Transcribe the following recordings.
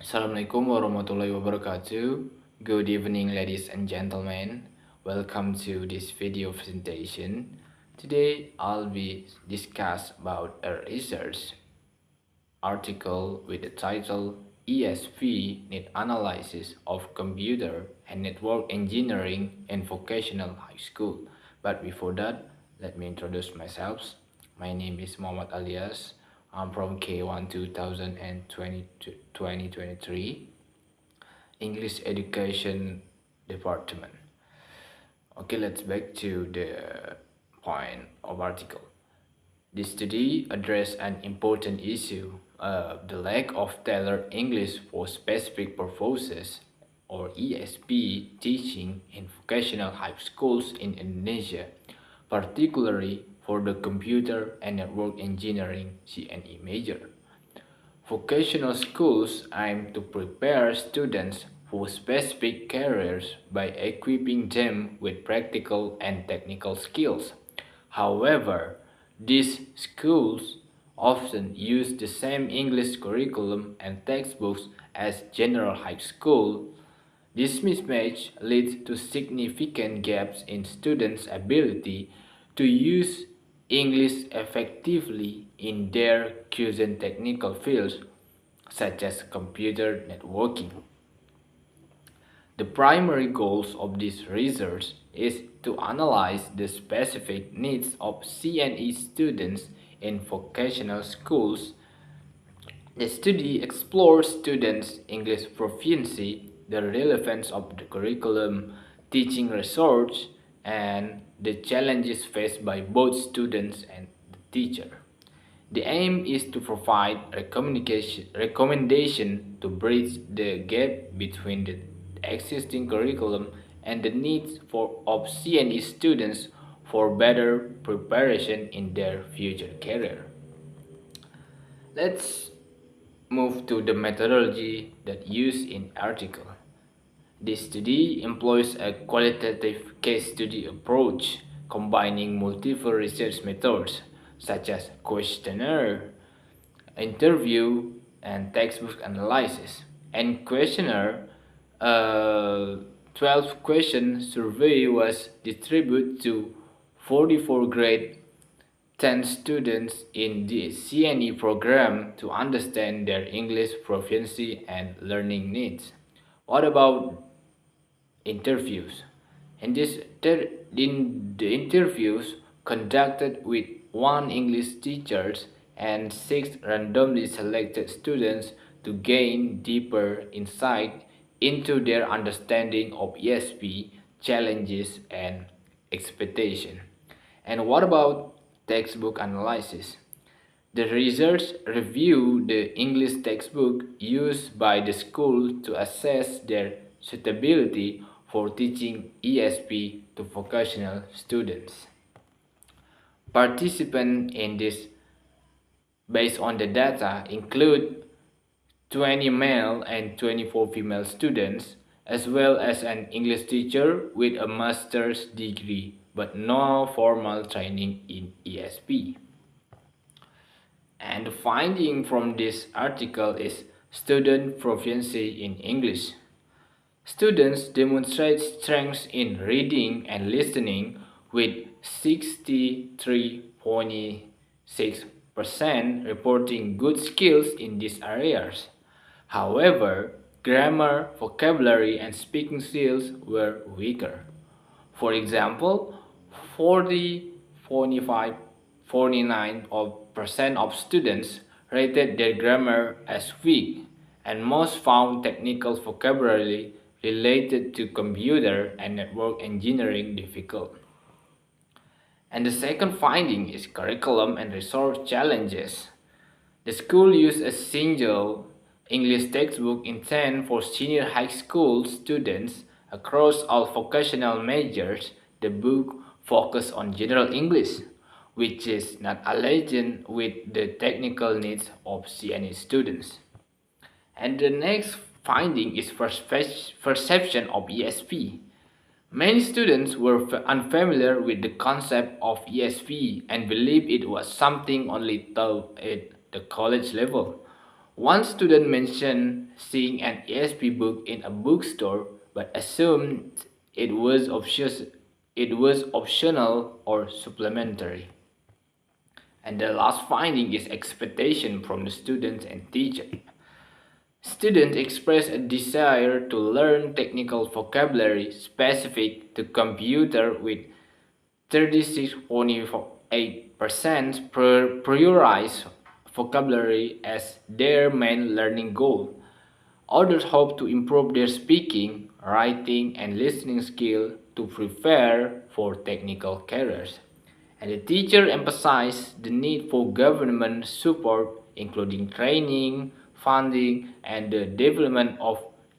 Assalamualaikum warahmatullahi wabarakatuh. Good evening, ladies and gentlemen. Welcome to this video presentation. Today, I'll be discuss about a research article with the title ESP Need Analysis of Computer and Network Engineering in Vocational High School. But before that, let me introduce myself. My name is Muhammad Alias. I'm from K1 2023 English Education Department. Okay, let's back to the point of article. This study addressed an important issue, the lack of tailored English for specific purposes or ESP teaching in vocational high schools in Indonesia, particularly for the computer and network engineering CNE major. Vocational schools aim to prepare students for specific careers by equipping them with practical and technical skills. However, these schools often use the same English curriculum and textbooks as general high school. This mismatch leads to significant gaps in students' ability to use English effectively in their chosen technical fields, such as computer networking. The primary goals of this research is to analyze the specific needs of CNE students in vocational schools. The study explores students' English proficiency, the relevance of the curriculum, teaching research, and the challenges faced by both students and the teacher. The aim is to provide recommendation to bridge the gap between the existing curriculum and the needs of CNE students for better preparation in their future career. Let's move to the methodology that used in article. This study employs a qualitative case study approach combining multiple research methods such as questionnaire, interview, and textbook analysis. And questionnaire, a 12-question survey was distributed to 44 grade 10 students in the CNE program to understand their English proficiency and learning needs. What about interviews? In the interviews conducted with one English teacher and 6 randomly selected students to gain deeper insight into their understanding of ESP challenges and expectation. And what about textbook analysis? The research reviewed the English textbook used by the school to assess their suitability for teaching ESP to vocational students. Participants in this, based on the data, include 20 male and 24 female students, as well as an English teacher with a master's degree but no formal training in ESP. And the finding from this article is student proficiency in English. Students demonstrate strengths in reading and listening with 63.6% reporting good skills in these areas. However, grammar, vocabulary, and speaking skills were weaker. For example, 40, 45, 49% of students rated their grammar as weak, and most found technical vocabulary related to computer and network engineering difficult. And the second finding is curriculum and resource challenges. The school used a single English textbook intended for senior high school students across all vocational majors. The book focused on general English, which is not aligned with the technical needs of CNE students. And the next finding is perception of ESP. Many students were unfamiliar with the concept of ESP and believed it was something only taught at the college level. One student mentioned seeing an ESP book in a bookstore but assumed it was optional or supplementary. And the last finding is expectation from the students and teacher. Students express a desire to learn technical vocabulary specific to computer with 36.8% prioritize vocabulary as their main learning goal. Others hope to improve their speaking, writing, and listening skill to prepare for technical careers. And the teacher emphasized the need for government support, including training, funding, and the development of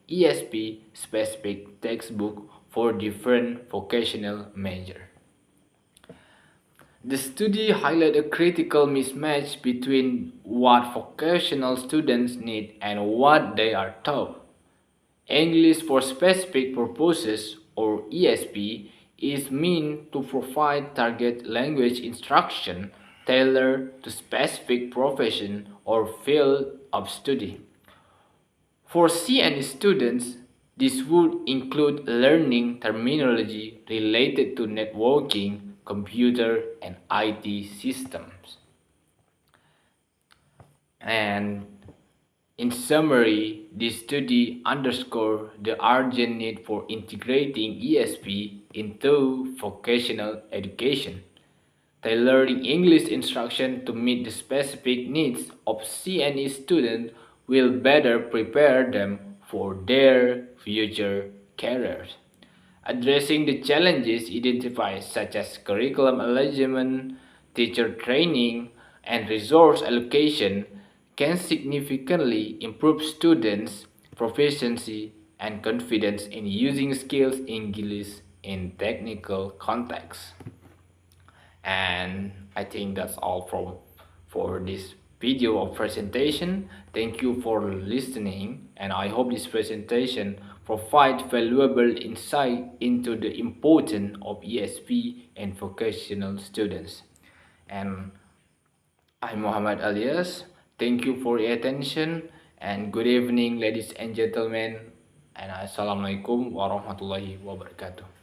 ESP specific textbook for different vocational majors. The study highlighted a critical mismatch between what vocational students need and what they are taught. English for specific purposes, or ESP, is meant to provide target language instruction tailored to specific profession or field of study. For CNE students, this would include learning terminology related to networking, computer, and IT systems. And in summary, this study underscores the urgent need for integrating ESP into vocational education. Tailoring English instruction to meet the specific needs of CNE students will better prepare them for their future careers. Addressing the challenges identified such as curriculum alignment, teacher training, and resource allocation can significantly improve students' proficiency and confidence in using skills English in technical contexts. And I think that's all for this video of presentation. Thank you for listening, and I hope this presentation provides valuable insight into the importance of ESP and vocational students. And I'm Muhammad Alias. Thank you for your attention, and good evening, ladies and gentlemen, and assalamualaikum warahmatullahi wabarakatuh.